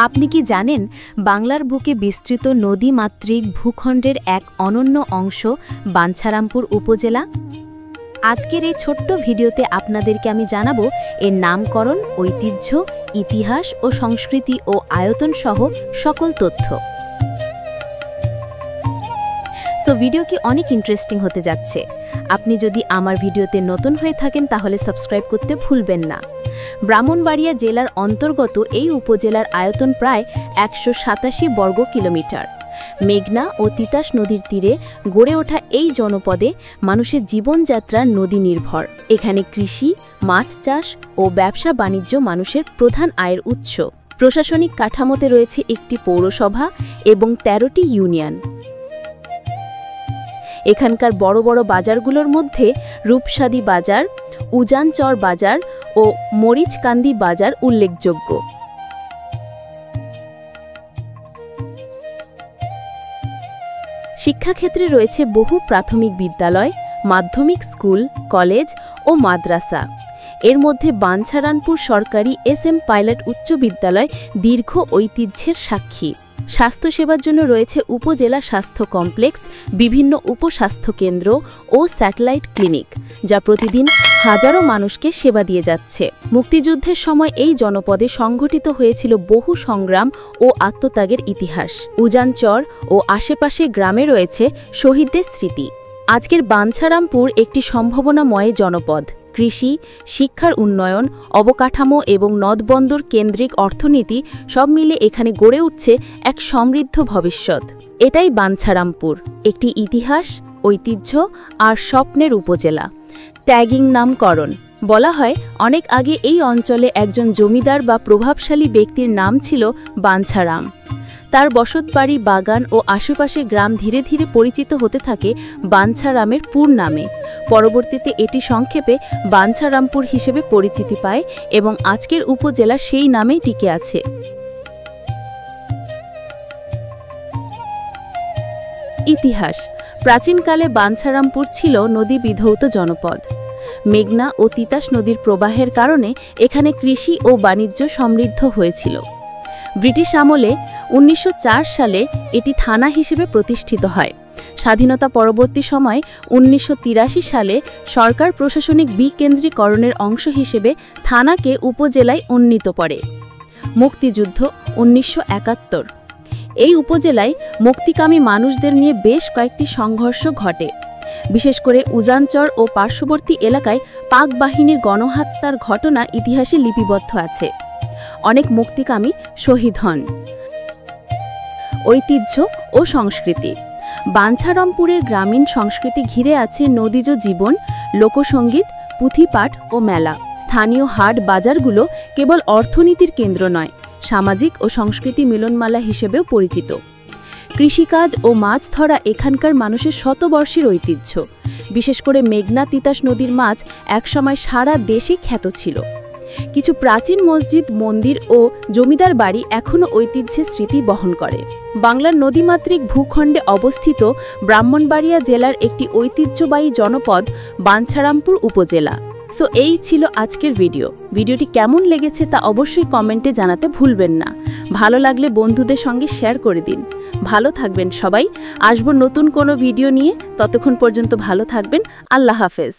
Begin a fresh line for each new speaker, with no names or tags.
আপনি কি জানেন বাংলার বুকে বিস্তৃত নদীমাতৃক ভূখণ্ডের এক অনন্য অংশ বাঞ্ছারামপুর উপজেলা? আজকের এই ছোট্ট ভিডিওতে আপনাদেরকে আমি জানাবো এর নামকরণ, ঐতিহ্য, ইতিহাস ও সংস্কৃতি ও আয়তন সহ সকল তথ্য। ভিডিও কি অনেক ইন্টারেস্টিং হতে যাচ্ছে। আপনি যদি আমার ভিডিওতে নতুন হয়ে থাকেন তাহলে সাবস্ক্রাইব করতে ভুলবেন না। ব্রাহ্মণবাড়িয়া জেলার অন্তর্গত এই উপজেলার আয়তন প্রায় ১৮৭ বর্গ কিলোমিটার। মেঘনা ও তিতাস নদীর তীরে গড়ে ওঠা এই জনপদে মানুষের জীবনযাত্রা নদী নির্ভর। এখানে কৃষি, মাছ চাষ ও ব্যবসা বাণিজ্য মানুষের প্রধান আয়ের উৎস। প্রশাসনিক কাঠামোতে রয়েছে একটি পৌরসভা এবং ১৩টি ইউনিয়ন। এখানকার বড় বড় বাজারগুলোর মধ্যে রূপসাদি বাজার, উজানচর বাজার ও মরিচকান্দি বাজার উল্লেখযোগ্য। শিক্ষাক্ষেত্রে রয়েছে বহু প্রাথমিক বিদ্যালয়, মাধ্যমিক স্কুল, কলেজ ও মাদ্রাসা। এর মধ্যে বাঞ্ছারামপুর সরকারি এস.এম. পাইলট উচ্চ বিদ্যালয় দীর্ঘ ঐতিহ্যের সাক্ষী। স্বাস্থ্যসেবার জন্য রয়েছে উপজেলা স্বাস্থ্য কমপ্লেক্স, বিভিন্ন উপস্বাস্থ্য কেন্দ্র ও স্যাটেলাইট ক্লিনিক, যা প্রতিদিন হাজারো মানুষকে সেবা দিয়ে যাচ্ছে। মুক্তিযুদ্ধের সময় এই জনপদে সংঘটিত হয়েছিল বহু সংগ্রাম ও আত্মত্যাগের ইতিহাস। উজানচর ও আশেপাশে গ্রামে রয়েছে শহীদদের স্মৃতি। আজকের বাঞ্ছারামপুর একটি সম্ভাবনাময় জনপদ। কৃষি, শিক্ষার উন্নয়ন, অবকাঠামো এবং নদবন্দর কেন্দ্রিক অর্থনীতি সব মিলে এখানে গড়ে উঠছে এক সমৃদ্ধ ভবিষ্যৎ। এটাই বাঞ্ছারামপুর, একটি ইতিহাস, ঐতিহ্য আর স্বপ্নের উপজেলা। ট্যাগিং নামকরণ। বলা হয় অনেক আগে এই অঞ্চলে একজন জমিদার বা প্রভাবশালী ব্যক্তির নাম ছিল বাঞ্ছারাম। তার বসতবাড়ি, বাগান ও আশেপাশের গ্রাম ধীরে ধীরে পরিচিত হতে থাকে বাঞ্ছারামের পুর নামে। পরবর্তীতে এটি সংক্ষেপে বাঞ্ছারামপুর হিসেবে পরিচিতি পায় এবং আজকের উপজেলা সেই নামেই টিকে আছে। ইতিহাস। প্রাচীনকালে বাঞ্ছারামপুর ছিল নদী বিধৌত জনপদ। মেঘনা ও তিতাস নদীর প্রবাহের কারণে এখানে কৃষি ও বাণিজ্য সমৃদ্ধ হয়েছিল। ব্রিটিশ আমলে ১৯০৪ সালে এটি থানা হিসেবে প্রতিষ্ঠিত হয়। স্বাধীনতা পরবর্তী সময় ১৯৮৩ সালে সরকার প্রশাসনিক বিকেন্দ্রীকরণের অংশ হিসেবে থানাকে উপজেলায় উন্নীত করে। মুক্তিযুদ্ধ ১৯৭১। এই উপজেলায় মুক্তিকামী মানুষদের নিয়ে বেশ কয়েকটি সংঘর্ষ ঘটে। বিশেষ করে উজানচর ও পার্শ্ববর্তী এলাকায় পাক বাহিনীর গণহত্যার ঘটনা ইতিহাসে লিপিবদ্ধ আছে। অনেক মুক্তিকামী শহীদ হন। ঐতিহ্য ও সংস্কৃতি। বাঞ্ছারামপুরের গ্রামীণ সংস্কৃতি ঘিরে আছে নদীজ জীবন, লোকসঙ্গীত, পুঁথিপাঠ ও মেলা। স্থানীয় হাট বাজারগুলো কেবল অর্থনীতির কেন্দ্র নয়, সামাজিক ও সংস্কৃতি মিলনমালা হিসেবেও পরিচিত। কৃষিকাজ ও মাছ ধরা এখানকার মানুষের শতবর্ষের ঐতিহ্য। বিশেষ করে মেঘনা তিতাস নদীর মাছ একসময় সারা দেশে খ্যাত ছিল। কিছু প্রাচীন মসজিদ, মন্দির ও জমিদার বাড়ি এখনও ঐতিহ্যের স্মৃতি বহন করে। বাংলার নদীমাতৃক ভূখণ্ডে অবস্থিত ব্রাহ্মণবাড়িয়া জেলার একটি ঐতিহ্যবাহী জনপদ বাঞ্ছারামপুর উপজেলা। এই ছিল আজকের ভিডিওটি কেমন লেগেছে তা অবশ্যই কমেন্টে জানাতে ভুলবেন না। ভালো লাগলে বন্ধুদের সঙ্গে শেয়ার করে দিন। ভালো থাকবেন সবাই। আসবো নতুন কোনো ভিডিও নিয়ে। ততক্ষণ পর্যন্ত ভালো থাকবেন। আল্লাহ হাফেজ।